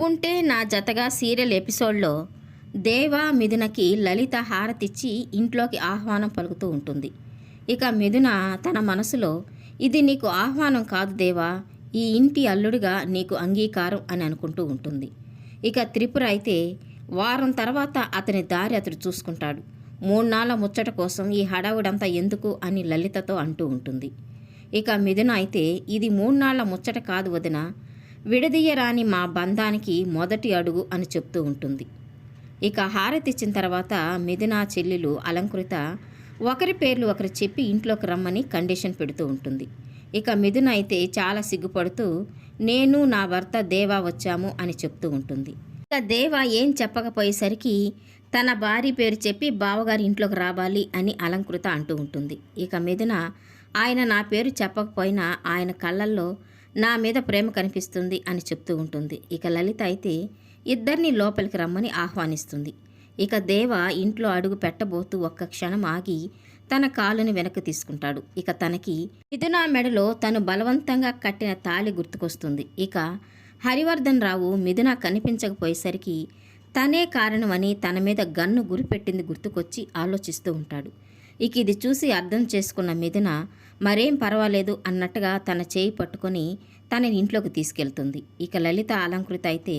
నువ్వుంటే నా జతగా సీరియల్ ఎపిసోడ్లో దేవా మిథునకి లలిత హారతిచ్చి ఇంట్లోకి ఆహ్వానం పలుకుతూ ఉంటుంది. ఇక మిథున తన మనసులో ఇది నీకు ఆహ్వానం కాదు దేవా, ఈ ఇంటి అల్లుడిగా నీకు అంగీకారం అని అనుకుంటూ ఉంటుంది. ఇక త్రిపుర అయితే వారం తర్వాత అతని దారి అతడు చూసుకుంటాడు. 3 నాళ్ళ ముచ్చట కోసం ఈ హడావుడంతా ఎందుకు అని లలితతో అంటూ ఉంటుంది. ఇక మిథున అయితే ఇది 3 నాళ్ళ ముచ్చట కాదు వదిన, విడదీయరాని మా బంధానికి మొదటి అడుగు అని చెప్తూ ఉంటుంది. ఇక హారతిచ్చిన తర్వాత మిథున చెల్లెలు అలంకృత ఒకరి పేర్లు ఒకరు చెప్పి ఇంట్లోకి రమ్మని కండిషన్ పెడుతూ ఉంటుంది. ఇక మిథున అయితే చాలా సిగ్గుపడుతూ నేను నా భర్త దేవా వచ్చాము అని చెప్తూ ఉంటుంది. ఇక దేవా ఏం చెప్పకపోయేసరికి తన భార్య పేరు చెప్పి బావగారి ఇంట్లోకి రావాలి అని అలంకృత అంటూ ఉంటుంది. ఇక మిథున ఆయన నా పేరు చెప్పకపోయినా ఆయన కళ్ళల్లో నా మీద ప్రేమ కనిపిస్తుంది అని చెప్తూ ఉంటుంది. ఇక లలిత అయితే ఇద్దరిని లోపలికి రమ్మని ఆహ్వానిస్తుంది. ఇక దేవ ఇంట్లో అడుగు పెట్టబోతూ ఒక్క క్షణం ఆగి తన కాలుని వెనక్కి తీసుకుంటాడు. ఇక తనకి మిథున మెడలో తను బలవంతంగా కట్టిన తాళి గుర్తుకొస్తుంది. ఇక హరివర్ధన్ రావు మిథున కనిపించకపోయేసరికి తనే కారణమని తన మీద గన్ను గురిపెట్టింది గుర్తుకొచ్చి ఆలోచిస్తూ ఉంటాడు. ఇక ఇది చూసి అర్థం చేసుకున్న మిథున మరేం పర్వాలేదు అన్నట్టుగా తన చేయి పట్టుకొని తనని ఇంట్లోకి తీసుకెళ్తుంది. ఇక లలిత అలంకృత అయితే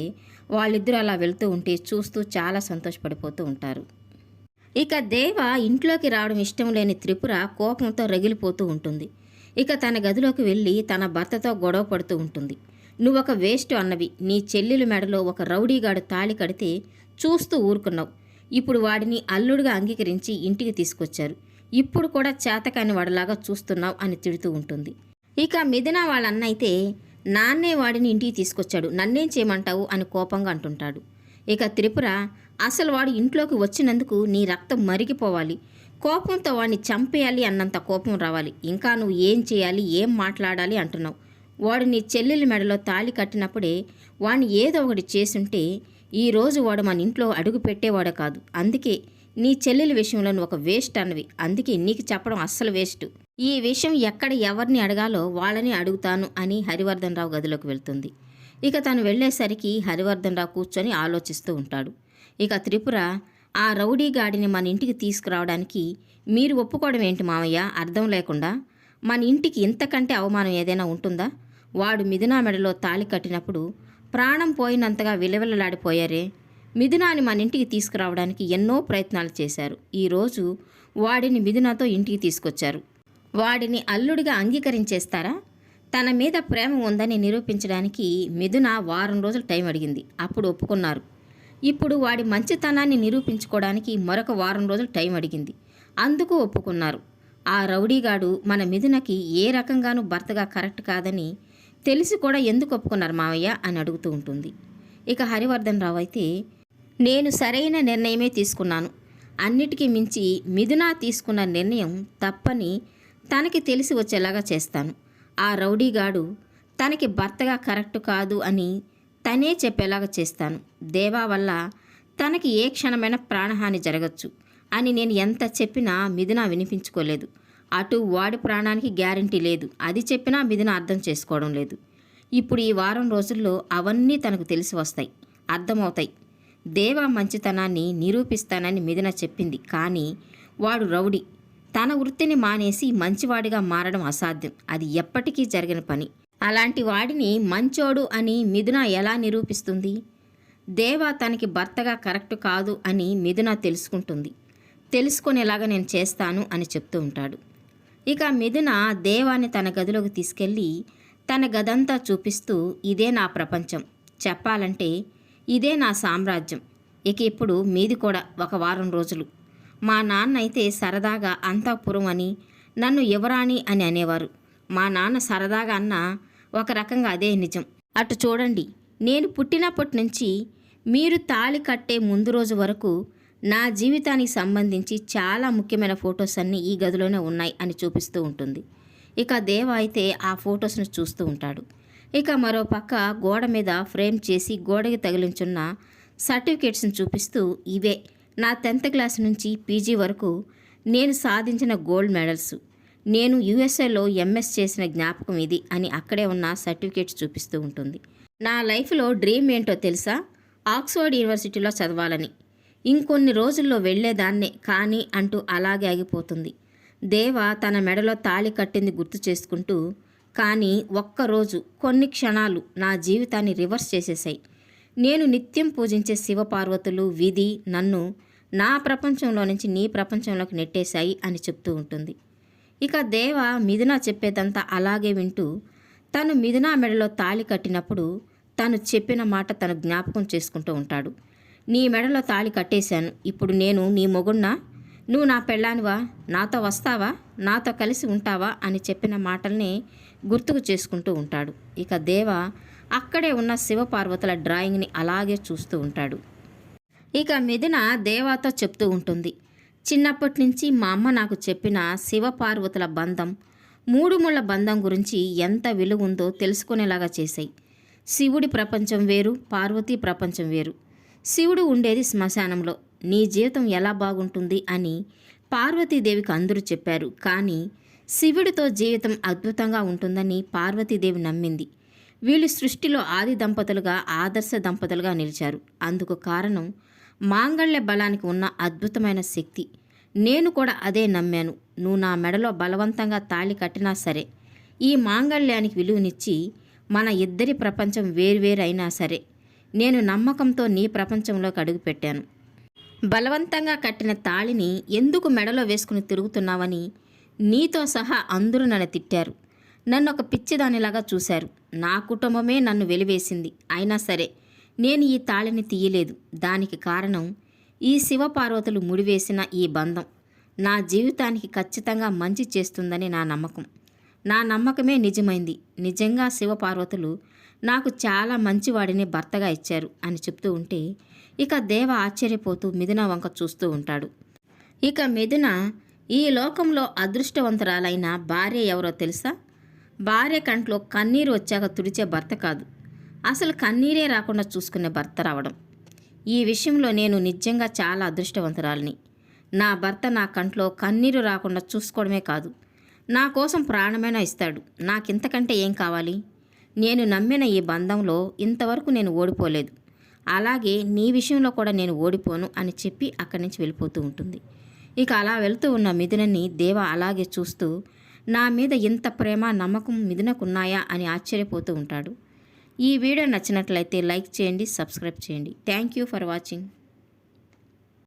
వాళ్ళిద్దరూ అలా వెళ్తూ ఉంటే చూస్తూ చాలా సంతోషపడిపోతూ ఉంటారు. ఇక దేవ ఇంట్లోకి రావడం ఇష్టం లేని త్రిపుర కోపంతో రగిలిపోతూ ఉంటుంది. ఇక తన గదిలోకి వెళ్ళి తన భర్తతో గొడవ పడుతూ ఉంటుంది. నువ్వొక వేస్ట్ అన్నవి, నీ చెల్లెలు మెడలో ఒక రౌడీగాడు తాళి కడితే చూస్తూ ఊరుకున్నావు. ఇప్పుడు వాడిని అల్లుడుగా అంగీకరించి ఇంటికి తీసుకొచ్చారు, ఇప్పుడు కూడా చేతకాని వాడిలాగా చూస్తున్నావు అని తిడుతూ ఉంటుంది. ఇక మిథున వాళ్ళ అన్న అయితే నాన్నే వాడిని ఇంటికి తీసుకొచ్చాడు, నన్నేం చేయమంటావు అని కోపంగా అంటుంటాడు. ఇక త్రిపుర అసలు వాడు ఇంట్లోకి వచ్చినందుకు నీ రక్తం మరిగిపోవాలి, కోపంతో వాడిని చంపేయాలి అన్నంత కోపం రావాలి, ఇంకా నువ్వు ఏం చేయాలి ఏం మాట్లాడాలి అంటున్నావు. వాడు నీ చెల్లెలి మెడలో తాళి కట్టినప్పుడే వాడిని ఏదో ఒకటి చేసుంటే ఈరోజు వాడు మన ఇంట్లో అడుగు పెట్టేవాడు కాదు. అందుకే నీ చెల్లెలి విషయంలో నువ్వు ఒక వేస్ట్ అన్నవి, అందుకే నీకు చెప్పడం అస్సలు వేస్ట్. ఈ విషయం ఎక్కడ ఎవరిని అడగాలో వాళ్ళని అడుగుతాను అని హరివర్ధన్ రావు గదిలోకి వెళ్తుంది. ఇక తను వెళ్ళేసరికి హరివర్ధన్ రావు కూర్చొని ఆలోచిస్తూ ఉంటాడు. ఇక త్రిపుర ఆ రౌడీ గాడిని మన ఇంటికి తీసుకురావడానికి మీరు ఒప్పుకోవడం ఏంటి మామయ్య, అర్థం లేకుండా మన ఇంటికి ఇంతకంటే అవమానం ఏదైనా ఉంటుందా? వాడు మిథున మెడలో తాళి కట్టినప్పుడు ప్రాణం పోయినంతగా విలవిలలాడిపోయారే. మిథునాని మన ఇంటికి తీసుకురావడానికి ఎన్నో ప్రయత్నాలు చేశారు. ఈరోజు వాడిని మిథునతో ఇంటికి తీసుకొచ్చారు. వాడిని అల్లుడిగా అంగీకరించేస్తారా? తన మీద ప్రేమ ఉందని నిరూపించడానికి మిథున వారం రోజులు టైం అడిగింది, అప్పుడు ఒప్పుకున్నారు. ఇప్పుడు వాడి మంచితనాన్ని నిరూపించుకోవడానికి మరొక వారం రోజులు టైం అడిగింది, అందుకు ఒప్పుకున్నారు. ఆ రౌడీగాడు మన మిథునకి ఏ రకంగానూ భర్తగా కరెక్ట్ కాదని తెలిసి కూడా ఎందుకు ఒప్పుకున్నారు మావయ్య అని అడుగుతూ ఉంటుంది. ఇక హరివర్ధన్ రావు అయితే నేను సరైన నిర్ణయమే తీసుకున్నాను, అన్నిటికీ మించి మిథున తీసుకున్న నిర్ణయం తప్పని తనకి తెలిసి వచ్చేలాగా చేస్తాను. ఆ రౌడీగాడు తనకి భర్తగా కరెక్ట్ కాదు అని తనే చెప్పేలాగా చేస్తాను. దేవా వల్ల తనకి ఏ క్షణమైన ప్రాణహాని జరగచ్చు అని నేను ఎంత చెప్పినా మిథున వినిపించుకోలేదు. అటు వాడి ప్రాణానికి గ్యారంటీ లేదు, అది చెప్పినా మిథున అర్థం చేసుకోవడం లేదు. ఇప్పుడు ఈ వారం రోజుల్లో అవన్నీ తనకు తెలిసి వస్తాయి, అర్థమవుతాయి. దేవా మంచితనాన్ని నిరూపిస్తానని మిథున చెప్పింది, కానీ వాడు రౌడీ. తన వృత్తిని మానేసి మంచివాడిగా మారడం అసాధ్యం, అది ఎప్పటికీ జరిగిన పని. అలాంటి వాడిని మంచోడు అని మిథున ఎలా నిరూపిస్తుంది? దేవా తనకి భర్తగా కరెక్ట్ కాదు అని మిథున తెలుసుకుంటుంది, తెలుసుకునేలాగా నేను చేస్తాను అని చెప్తూ ఉంటాడు. ఇక మిథున దేవాని తన గదిలోకి తీసుకెళ్ళి తన గదంతా చూపిస్తూ ఇదే నా ప్రపంచం, చెప్పాలంటే ఇదే నా సామ్రాజ్యం, ఇక ఇప్పుడు మీది కూడా ఒక వారం రోజులు. మా నాన్న అయితే సరదాగా అంతఃపురం అని నన్ను యువరాణి అని అనేవారు. మా నాన్న సరదాగా అన్న ఒక రకంగా అదే నిజం. అటు చూడండి, నేను పుట్టినప్పటి నుంచి మీరు తాళి కట్టే ముందు రోజు వరకు నా జీవితానికి సంబంధించి చాలా ముఖ్యమైన ఫొటోస్ అన్నీ ఈ గదిలోనే ఉన్నాయి అని చూపిస్తూ ఉంటుంది. ఇక దేవ అయితే ఆ ఫొటోస్ను చూస్తూ ఉంటాడు. ఇక మరో పక్క గోడ మీద ఫ్రేమ్ చేసి గోడకి తగిలించున్న సర్టిఫికేట్స్ని చూపిస్తూ ఇవే నా 10th క్లాస్ నుంచి పీజీ వరకు నేను సాధించిన గోల్డ్ మెడల్స్, నేను యూఎస్ఏలో ఎంఎస్ చేసిన జ్ఞాపకం ఇది అని అక్కడే ఉన్న సర్టిఫికేట్స్ చూపిస్తూ ఉంటుంది. నా లైఫ్లో డ్రీమ్ ఏంటో తెలుసా? ఆక్స్ఫర్డ్ యూనివర్సిటీలో చదవాలని. ఇంకొన్ని రోజుల్లో వెళ్ళేదాన్నే కానీ అంటూ అలాగే ఆగిపోతుంది. దేవ తన మెడలో తాళి కట్టింది గుర్తు చేసుకుంటూ, కానీ ఒక్కరోజు కొన్ని క్షణాలు నా జీవితాన్ని రివర్స్ చేసేశాయి. నేను నిత్యం పూజించే శివపార్వతులు విధి నన్ను నా ప్రపంచంలో నుంచి నీ ప్రపంచంలోకి నెట్టేశాయి అని చెప్తూ ఉంటుంది. ఇక దేవ మిథున చెప్పేదంతా అలాగే వింటూ తను మిథున మెడలో తాళి కట్టినప్పుడు తను చెప్పిన మాట తను జ్ఞాపకం చేసుకుంటూ ఉంటాడు. నీ మెడలో తాళి కట్టేశాను, ఇప్పుడు నేను నీ మొగుణ్ణా? నువ్వు నా పెళ్ళానివా? నాతో వస్తావా? నాతో కలిసి ఉంటావా అని చెప్పిన మాటల్ని గుర్తుకు చేసుకుంటూ ఉంటాడు. ఇక దేవ అక్కడే ఉన్న శివపార్వతుల డ్రాయింగ్ని అలాగే చూస్తూ ఉంటాడు. ఇక మిథున దేవాతో చెప్తూ ఉంటుంది, చిన్నప్పటి నుంచి మా అమ్మ నాకు చెప్పిన శివపార్వతుల బంధం, మూడు ముళ్ళ బంధం గురించి ఎంత విలువ ఉందో తెలుసుకునేలాగా చేశాయి. శివుడి ప్రపంచం వేరు, పార్వతీ ప్రపంచం వేరు. శివుడు ఉండేది శ్మశానంలో. నీ జీవితం ఎలా బాగుంటుంది అని పార్వతీదేవికి అందరూ చెప్పారు. కానీ శివుడితో జీవితం అద్భుతంగా ఉంటుందని పార్వతీదేవి నమ్మింది. వీళ్ళు సృష్టిలో ఆది దంపతులుగా, ఆదర్శ దంపతులుగా నిలిచారు. అందుకు కారణం మాంగళ్య బలానికి ఉన్న అద్భుతమైన శక్తి. నేను కూడా అదే నమ్మాను. నువ్వు నా మెడలో బలవంతంగా తాళి కట్టినా సరే, ఈ మాంగళ్యానికి విలువనిచ్చి మన ఇద్దరి ప్రపంచం వేరువేరైనా సరే, నేను నమ్మకంతో నీ ప్రపంచంలోకి అడుగుపెట్టాను. బలవంతంగా కట్టిన తాళిని ఎందుకు మెడలో వేసుకుని తిరుగుతున్నావని నీతో సహా అందరూ నన్ను తిట్టారు. నన్ను ఒక పిచ్చిదానిలాగా చూశారు. నా కుటుంబమే నన్ను వెలివేసింది. అయినా సరే నేను ఈ తాళిని తీయలేదు. దానికి కారణం ఈ శివపార్వతులు ముడివేసిన ఈ బంధం నా జీవితానికి ఖచ్చితంగా మంచి చేస్తుందని నా నమ్మకం. నా నమ్మకమే నిజమైంది. నిజంగా శివపార్వతులు నాకు చాలా మంచివాడిని భర్తగా ఇచ్చారు అని చెప్తూ ఉంటే ఇక దేవ ఆశ్చర్యపోతూ మిథున వంక చూస్తూ ఉంటాడు. ఇక మిథున ఈ లోకంలో అదృష్టవంతురాలైన భార్య ఎవరో తెలుసా? భార్య కంట్లో కన్నీరు వచ్చాక తుడిచే భర్త కాదు, అసలు కన్నీరే రాకుండా చూసుకునే భర్త రావడం. ఈ విషయంలో నేను నిజంగా చాలా అదృష్టవంతురాలిని. నా భర్త నా కంట్లో కన్నీరు రాకుండా చూసుకోవడమే కాదు, నా కోసం ప్రాణమైనా ఇస్తాడు. నాకింతకంటే ఏం కావాలి? నేను నమ్మిన ఈ బంధంలో ఇంతవరకు నేను ఓడిపోలేదు. అలాగే నీ విషయంలో కూడా నేను ఓడిపోను అని చెప్పి అక్కడి నుంచి వెళ్ళిపోతూ ఉంటుంది. ఇక అలా వెళ్తూ ఉన్న మిథునని దేవ అలాగే చూస్తూ, నా మీద ఇంత ప్రేమ నమ్మకం మిథునకున్నాయా అని ఆశ్చర్యపోతూ ఉంటాడు. ఈ వీడియో నచ్చినట్లయితే లైక్ చేయండి, సబ్స్క్రైబ్ చేయండి. Thank you for watching.